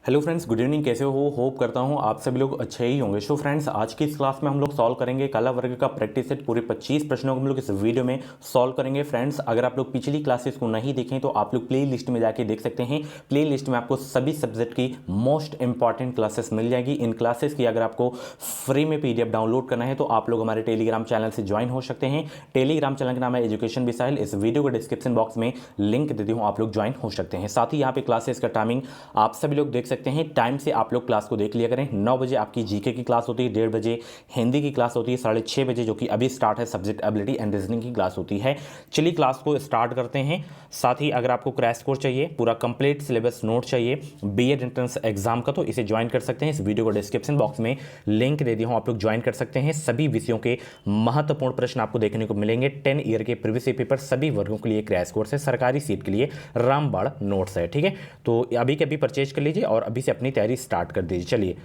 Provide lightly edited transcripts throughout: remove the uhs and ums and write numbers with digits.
Hello friends, good evening. कैसे हो? Hope करता हूँ आप सभी लोग अच्छे ही होंगे। सो फ्रेंड्स, आज की इस क्लास में हम लोग सॉल्व करेंगे कला वर्ग का प्रैक्टिस सेट। पूरे 25 प्रश्नों को हम लोग इस वीडियो में सॉल्व करेंगे। फ्रेंड्स, अगर आप लोग पिछली क्लासेस को नहीं देखें तो आप लोग प्ले लिस्ट में जाके देख सकते हैं। प्ले लिस्ट में आपको सभी सब्जेक्ट की मोस्ट इंपॉर्टेंट क्लासेस मिल जाएगी। इन क्लासेस की अगर आपको फ्री में PDF डाउनलोड करना है तो आप लोग हमारे टेलीग्राम चैनल से ज्वाइन हो सकते हैं। टेलीग्राम चैनल का नाम है एजुकेशन विसाइल। इस वीडियो को डिस्क्रिप्शन बॉक्स में लिंक देती हूँ, आप लोग ज्वाइन हो सकते हैं। साथ ही यहाँ पे क्लासेस का टाइमिंग आप सभी लोग देख सकते हैं। टाइम से आप लोग क्लास को देख लिया करें। 9 बजे आपकी जीके की क्लास होती है, 1:30 बजे हिंदी की क्लास होती है, 6:30 बजे जो कि अभी स्टार्ट है सब्जेक्ट एबिलिटी एंड रीजनिंग की क्लास होती है। चलिए क्लास को स्टार्ट करते हैं। साथ ही अगर आपको क्रैश कोर्स चाहिए, पूरा कंप्लीट सिलेबस नोट चाहिए बीएड एंट्रेंस एग्जाम का, तो इसे ज्वाइन कर सकते हैं। इस वीडियो को डिस्क्रिप्शन बॉक्स में लिंक दे दी हूं, आप लोग ज्वाइन कर सकते हैं। सभी विषयों के महत्वपूर्ण प्रश्न आपको देखने को मिलेंगे। 10 ईयर के प्रीवियस पेपर सभी वर्गों के लिए क्रैश कोर्स है। सरकारी सीट के लिए रामबाण नोट्स है। ठीक है, तो अभी के अभी परचेज कर लीजिए और अभी से अपनी तैयारी स्टार्ट कर दीजिए। चलिए,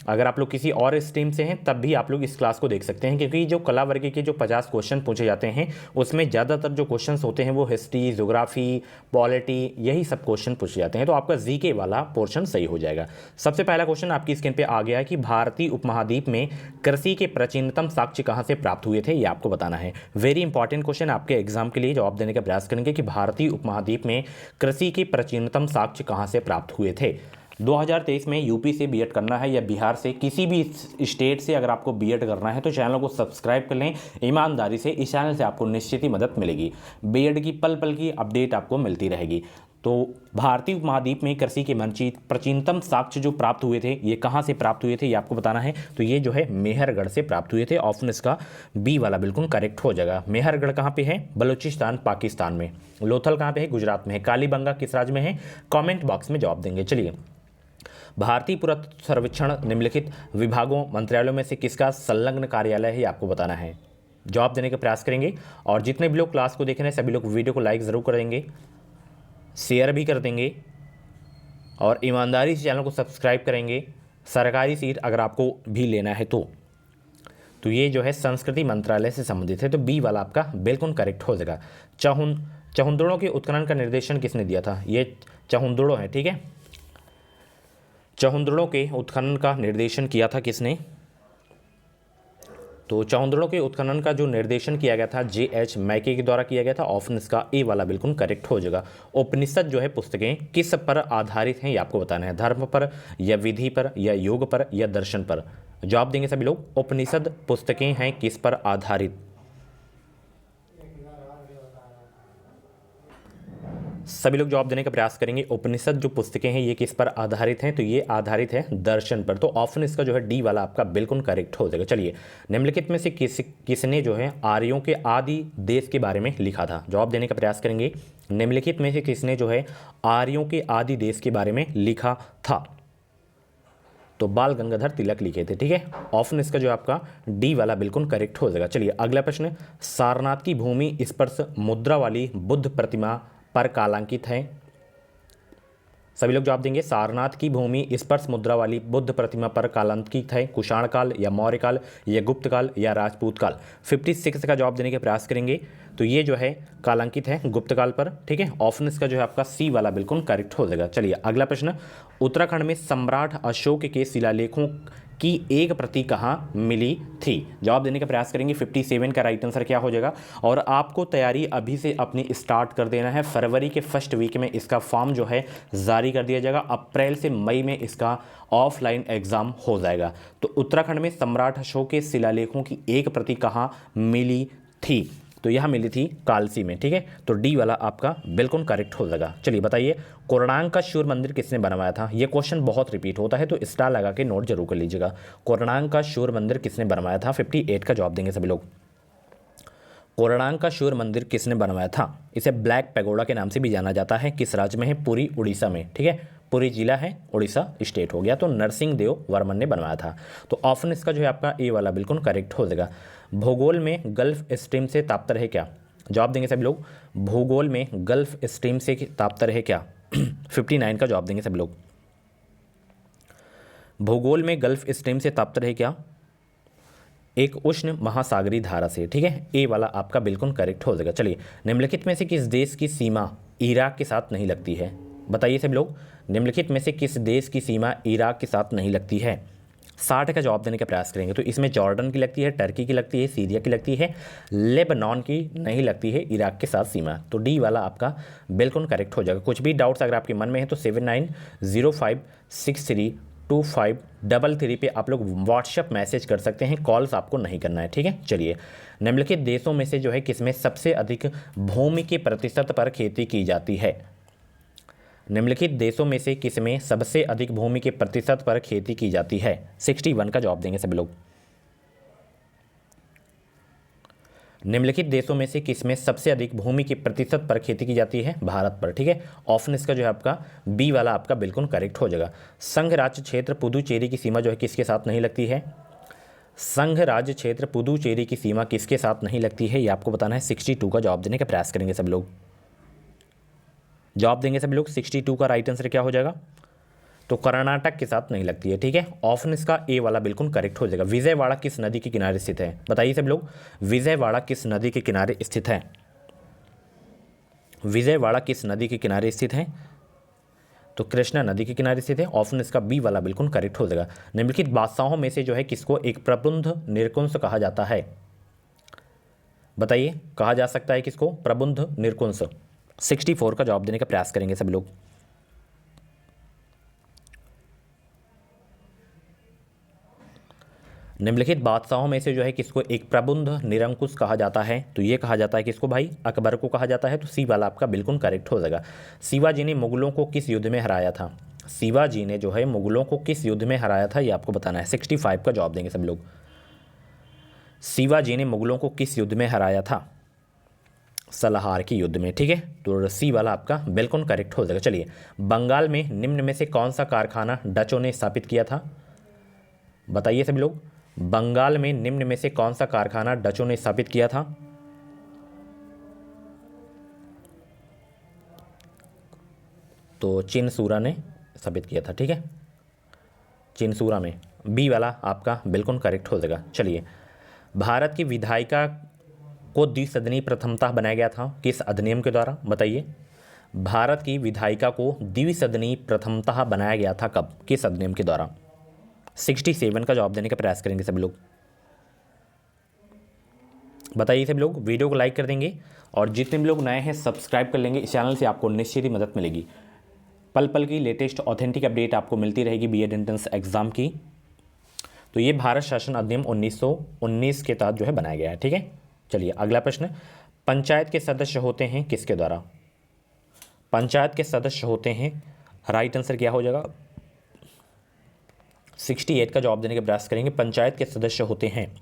अगर आप लोग किसी और स्ट्रीम से हैं तब भी आप लोग इस क्लास को देख सकते हैं, क्योंकि जो कला वर्ग के जो 50 क्वेश्चन पूछे जाते हैं उसमें ज़्यादातर जो क्वेश्चंस होते हैं वो हिस्ट्री, ज्योग्राफी, पॉलिटी, यही सब क्वेश्चन पूछे जाते हैं। तो आपका जीके वाला पोर्शन सही हो जाएगा। सबसे पहला क्वेश्चन आपकी स्क्रीन पे आ गया है कि भारतीय उपमहाद्वीप में कृषि के प्राचीनतम साक्ष्य कहाँ से प्राप्त हुए थे, ये आपको बताना है। वेरी इंपॉर्टेंट क्वेश्चन, आपके एग्जाम के लिए जवाब देने का प्रयास करेंगे कि भारतीय उपमहाद्वीप में कृषि के प्राचीनतम साक्ष्य कहाँ से प्राप्त हुए थे। 2023 में यूपी से बीएड करना है या बिहार से, किसी भी स्टेट से अगर आपको बीएड करना है तो चैनल को सब्सक्राइब कर लें ईमानदारी से। इस चैनल से आपको निश्चित ही मदद मिलेगी। बीएड की पल पल की अपडेट आपको मिलती रहेगी। तो भारतीय उपमहाद्वीप में कृषि के प्राचीनतम साक्ष्य जो प्राप्त हुए थे, ये कहाँ से प्राप्त हुए थे ये आपको बताना है। तो ये जो है मेहरगढ़ से प्राप्त हुए थे। ऑप्शन इसका बी वाला बिल्कुल करेक्ट हो जाएगा। मेहरगढ़ कहाँ पे है? बलूचिस्तान, पाकिस्तान में। लोथल कहाँ पे है? गुजरात में है। कालीबंगा किस राज्य में है? कॉमेंट बॉक्स में जवाब देंगे। चलिए, भारतीय पुरातत्व सर्वेक्षण निम्नलिखित विभागों मंत्रालयों में से किसका संलग्न कार्यालय है, आपको बताना है। जवाब देने का प्रयास करेंगे और जितने भी लोग क्लास को देख रहे हैं सभी लोग वीडियो को लाइक ज़रूर कर देंगे, शेयर भी कर देंगे और ईमानदारी से चैनल को सब्सक्राइब करेंगे। सरकारी सीट अगर आपको भी लेना है तो ये जो है संस्कृति मंत्रालय से संबंधित है। तो बी वाला आपका बिल्कुल करेक्ट हो जाएगा। चहुंदड़ों के उत्खनन का निर्देशन किसने दिया था? ये चहुंदड़ों है, ठीक है। चहुंदड़ों के उत्खनन का निर्देशन किया था किसने? तो चहुंदड़ों के उत्खनन का जो निर्देशन किया गया था J.H. मैके के द्वारा किया गया था। ऑप्शन इसका ए वाला बिल्कुल करेक्ट हो जाएगा। उपनिषद जो है पुस्तकें किस पर आधारित हैं ये आपको बताना है। धर्म पर या विधि पर या योग पर या दर्शन पर? जवाब देंगे सभी लोग। उपनिषद पुस्तकें हैं किस पर आधारित? सभी लोग जवाब देने का प्रयास करेंगे। उपनिषद जो पुस्तकें हैं ये किस पर आधारित हैं? तो ये आधारित है दर्शन पर। तो ऑप्शन इसका जो है डी वाला आपका बिल्कुल करेक्ट हो जाएगा। चलिए, निम्नलिखित में से किसने जो है आर्यों के आदि देश के बारे में लिखा था? जवाब देने का प्रयास करेंगे। निम्नलिखित में से किसने जो है आर्यों के आदि देश के बारे में लिखा था? तो बाल गंगाधर तिलक लिखे थे, ठीक है। ऑप्शन इसका जो आपका डी वाला बिल्कुल करेक्ट हो जाएगा। चलिए, अगला प्रश्न, सारनाथ की भूमि स्पर्श मुद्रा वाली बुद्ध प्रतिमा पर कालांकित है। सभी लोग जवाब देंगे। सारनाथ की भूमि स्पर्श मुद्रा वाली बुद्ध प्रतिमा पर कालांकित है। कुषाण काल या मौर्य काल या गुप्त काल या राजपूत काल? 56 का जवाब देने का प्रयास करेंगे। तो ये जो है कालांकित है गुप्त काल पर, ठीक है। ऑप्शन इसका जो है आपका सी वाला बिल्कुल करेक्ट हो जाएगा। चलिए, अगला प्रश्न, उत्तराखंड में सम्राट अशोक के शिलालेखों की एक प्रति कहाँ मिली थी? जवाब देने का प्रयास करेंगे। 57 का राइट आंसर क्या हो जाएगा? और आपको तैयारी अभी से अपनी स्टार्ट कर देना है। फरवरी के फर्स्ट वीक में इसका फॉर्म जो है जारी कर दिया जाएगा। अप्रैल से मई में इसका ऑफलाइन एग्जाम हो जाएगा। तो उत्तराखंड में सम्राट अशोक के शिलालेखों की एक प्रति कहाँ मिली थी? तो यह मिली थी कालसी में, ठीक है। तो डी वाला आपका बिल्कुल करेक्ट हो जाएगा। चलिए बताइए, कोणार्क का सूर्य मंदिर किसने बनवाया था? ये क्वेश्चन बहुत रिपीट होता है तो स्टार लगा के नोट जरूर कर लीजिएगा। कोणार्क का सूर्य मंदिर किसने बनवाया था? 58 का जवाब देंगे सभी लोग। कोणार्क का सूर्य मंदिर किसने बनवाया था? इसे ब्लैक पैगोडा के नाम से भी जाना जाता है। किस राज्य में है? पुरी, उड़ीसा में, ठीक है। पुरी जिला है, उड़ीसा स्टेट हो गया। तो नरसिंह देव वर्मन ने बनवाया था। तो ऑप्शन इसका जो है आपका ए वाला बिल्कुल करेक्ट हो जाएगा। भूगोल में गल्फ स्ट्रीम से ताप्तर है क्या? जवाब देंगे सभी लोग। भूगोल में गल्फ स्ट्रीम से ताप्तर है क्या? 59 का जवाब देंगे सभी लोग। भूगोल में गल्फ स्ट्रीम से ताप्तर है क्या? एक उष्ण महासागरीय धारा से, ठीक है। ए वाला आपका बिल्कुल करेक्ट हो जाएगा। चलिए, निम्नलिखित में से किस देश की सीमा इराक के साथ नहीं लगती है? बताइए सब लोग। निम्नलिखित में से किस देश की सीमा इराक के साथ नहीं लगती है? 60 का जवाब देने का प्रयास करेंगे तो इसमें जॉर्डन की लगती है, टर्की की लगती है, सीरिया की लगती है, लेबनान की नहीं लगती है इराक के साथ सीमा। तो डी वाला आपका बिल्कुल करेक्ट हो जाएगा। कुछ भी डाउट्स अगर आपके मन में है तो 7905632533 पे आप लोग व्हाट्सएप मैसेज कर सकते हैं, कॉल्स आपको नहीं करना है, ठीक है। चलिए, निम्नलिखित देशों में से जो है किसमें सबसे अधिक भूमि के प्रतिशत पर खेती की जाती है? निम्नलिखित देशों में से किसमें सबसे अधिक भूमि के प्रतिशत पर खेती की जाती है? 61 का जवाब देंगे सभी लोग। निम्नलिखित देशों में से किसमें सबसे अधिक भूमि के प्रतिशत पर खेती की जाती है? भारत पर, ठीक है। ऑप्शन इसका जो है आपका बी वाला आपका बिल्कुल करेक्ट हो जाएगा। संघ राज्य क्षेत्र पुदुचेरी की सीमा जो है किसके साथ नहीं लगती है? संघ राज्य क्षेत्र पुदुचेरी की सीमा किसके साथ नहीं लगती है, ये आपको बताना है। 62 का जवाब देने का प्रयास करेंगे सब लोग। जवाब देंगे सभी लोग। 62 का राइट आंसर क्या हो जाएगा? तो कर्नाटक के साथ नहीं लगती है, ठीक है। ऑप्शन इसका ए वाला बिल्कुल करेक्ट हो जाएगा। विजयवाड़ा किस नदी के किनारे स्थित है? बताइए सब लोग, विजयवाड़ा किस नदी के किनारे स्थित है? विजयवाड़ा किस नदी के किनारे स्थित है? तो कृष्णा नदी के किनारे स्थित है। ऑप्शन इसका बी वाला बिल्कुल करेक्ट हो जाएगा। निम्नलिखित बादशाहों में से जो है किसको एक प्रबुद्ध निरकुंस कहा जाता है? बताइए, कहा जा सकता है किसको? प्रबुद्ध निरकुंस। 64 का जवाब देने का प्रयास करेंगे सभी लोग। निम्नलिखित बादशाहों में से जो है किसको एक प्रबुद्ध निरंकुश कहा जाता है? तो ये कहा जाता है किसको भाई? अकबर को कहा जाता है। तो सी वाला आपका बिल्कुल करेक्ट हो जाएगा। शिवाजी ने मुगलों को किस युद्ध में हराया था? शिवाजी ने जो है मुगलों को किस युद्ध में हराया था, ये आपको बताना है। 65 का जवाब देंगे सब लोग। शिवाजी ने मुगलों को किस युद्ध में हराया था? सलाहार की युद्ध में, ठीक है। तो सी वाला आपका बिल्कुल करेक्ट हो जाएगा। चलिए, बंगाल में निम्न में से कौन सा कारखाना डचों ने स्थापित किया था? बताइए सभी लोग, बंगाल में निम्न में से कौन सा कारखाना डचों ने स्थापित किया था? तो चिनसूरा ने स्थापित किया था, ठीक है। चिनसूरा में, बी वाला आपका बिल्कुल करेक्ट हो जाएगा। चलिए, भारत की विधायिका को द्विसदनीय प्रथमतः बनाया गया था किस अधिनियम के द्वारा? बताइए, भारत की विधायिका को द्विसदनीय प्रथमतः बनाया गया था कब, किस अधिनियम के द्वारा? 67 का जवाब देने का प्रयास करेंगे सभी लोग। बताइए सभी लोग, वीडियो को लाइक कर देंगे और जितने भी लोग नए हैं सब्सक्राइब कर लेंगे। इस चैनल से आपको निश्चित ही मदद मिलेगी। पल पल की लेटेस्ट ऑथेंटिक अपडेट आपको मिलती रहेगी बीएड एंट्रेंस एग्जाम की। तो ये भारत शासन अधिनियम 1919 के तहत जो है बनाया गया है, ठीक है। चलिए, अगला प्रश्न, पंचायत के सदस्य होते हैं किसके द्वारा? पंचायत के सदस्य होते हैं, राइट आंसर क्या हो जाएगा? 68 का जवाब देने का प्रयास करेंगे। पंचायत के सदस्य होते हैं,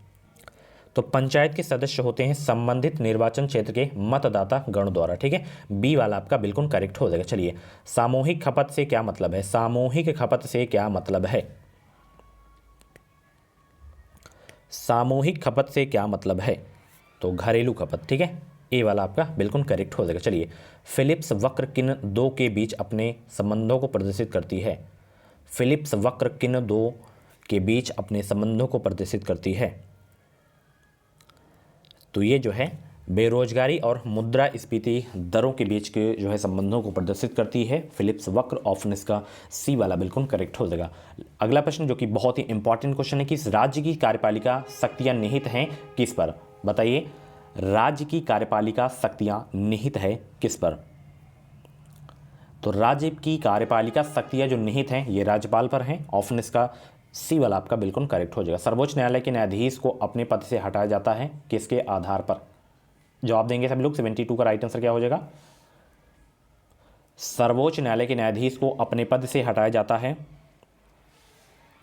तो पंचायत के सदस्य होते हैं संबंधित निर्वाचन क्षेत्र के मतदाता गण द्वारा, ठीक है। बी वाला आपका बिल्कुल करेक्ट हो जाएगा। चलिए, सामूहिक खपत से क्या मतलब है? सामूहिक खपत से क्या मतलब है? सामूहिक खपत से क्या मतलब है? तो घरेलू खपत, ठीक है। ए वाला आपका बिल्कुल करेक्ट हो जाएगा। चलिए, फिलिप्स वक्र किन दो के बीच अपने संबंधों को प्रदर्शित करती है? फिलिप्स वक्र किन दो के बीच अपने संबंधों को प्रदर्शित करती है? तो ये जो है बेरोजगारी और मुद्रास्फीति दरों के बीच के जो है संबंधों को प्रदर्शित करती है फिलिप्स वक्र। ऑप्शन इसका सी वाला बिल्कुल करेक्ट हो जाएगा। अगला प्रश्न जो कि बहुत ही इंपॉर्टेंट क्वेश्चन है कि इस राज्य की कार्यपालिका शक्तियां निहित हैं किस पर? बताइए, राज्य की कार्यपालिका शक्तियां निहित है किस पर? तो राज्य की कार्यपालिका शक्तियां जो निहित हैं ये राज्यपाल पर हैं। ऑप्शन इसका सी वाला आपका बिल्कुल करेक्ट हो जाएगा। सर्वोच्च न्यायालय के न्यायाधीश को अपने पद से हटाया जाता है किसके आधार पर? जवाब देंगे सब लोग। 72 का राइट आंसर क्या हो जाएगा? सर्वोच्च न्यायालय के न्यायाधीश को अपने पद से हटाया जाता है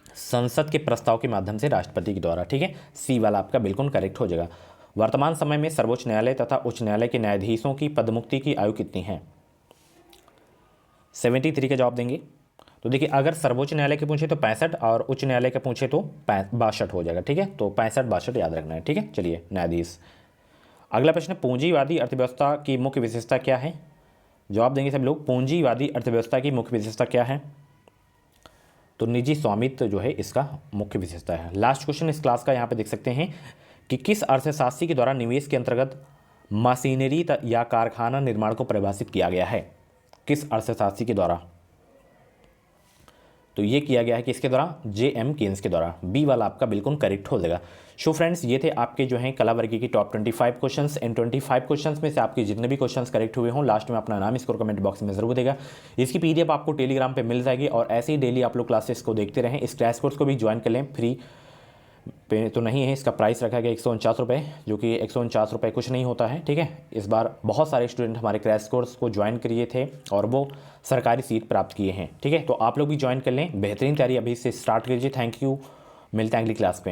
संसद के प्रस्ताव के माध्यम से, राष्ट्रपति के द्वारा, ठीक है। सी वाला आपका बिल्कुल करेक्ट हो जाएगा। वर्तमान समय में सर्वोच्च न्यायालय तथा उच्च न्यायालय के न्यायाधीशों की पदमुक्ति की आयु कितनी है? 73 का जवाब देंगे। तो देखिए, अगर सर्वोच्च न्यायालय के पूछे तो 65 और उच्च न्यायालय के पूछे तो 62 हो जाएगा, ठीक है। तो 65-62 याद रखना है, ठीक है। चलिए, न्यायाधीश। अगला प्रश्न, पूंजीवादी अर्थव्यवस्था की मुख्य विशेषता क्या है? जवाब देंगे सब लोग। पूंजीवादी अर्थव्यवस्था की मुख्य विशेषता क्या है? तो निजी स्वामित्व जो है इसका मुख्य विशेषता है। लास्ट क्वेश्चन इस क्लास का यहाँ पे देख सकते हैं कि किस अर्थशास्त्री के द्वारा निवेश के अंतर्गत मशीनरी या कारखाना निर्माण को परिभाषित किया गया है? किस अर्थशास्त्री के द्वारा? तो ये किया गया है किसके द्वारा, JM केन्स के द्वारा। बी वाला आपका बिल्कुल करेक्ट हो जाएगा। सो फ्रेंड्स ये थे आपके जो हैं कला वर्ग की टॉप 25 क्वेश्चंस। इन 25 क्वेश्चंस में से आपके जितने भी क्वेश्चंस करेक्ट हुए हों लास्ट में अपना नाम स्कोर कमेंट बॉक्स में जरूर देगा। इसकी PDF आपको टेलीग्राम पे मिल जाएगी और ऐसे ही डेली आप लोग क्लासेस को देखते रहें। इस क्रैश कोर्स को भी ज्वाइन कर लें, फ्री पे तो नहीं है, इसका प्राइस रखा गया 149 रुपये, जो कि 149 रुपये कुछ नहीं होता है, ठीक है। इस बार बहुत सारे स्टूडेंट हमारे क्रैश कोर्स को ज्वाइन किए थे और वो सरकारी सीट प्राप्त किए हैं, ठीक है। तो आप लोग भी ज्वाइन कर लें, बेहतरीन तैयारी अभी से स्टार्ट कीजिए। थैंक यू, मिलते हैं अगली क्लास पे।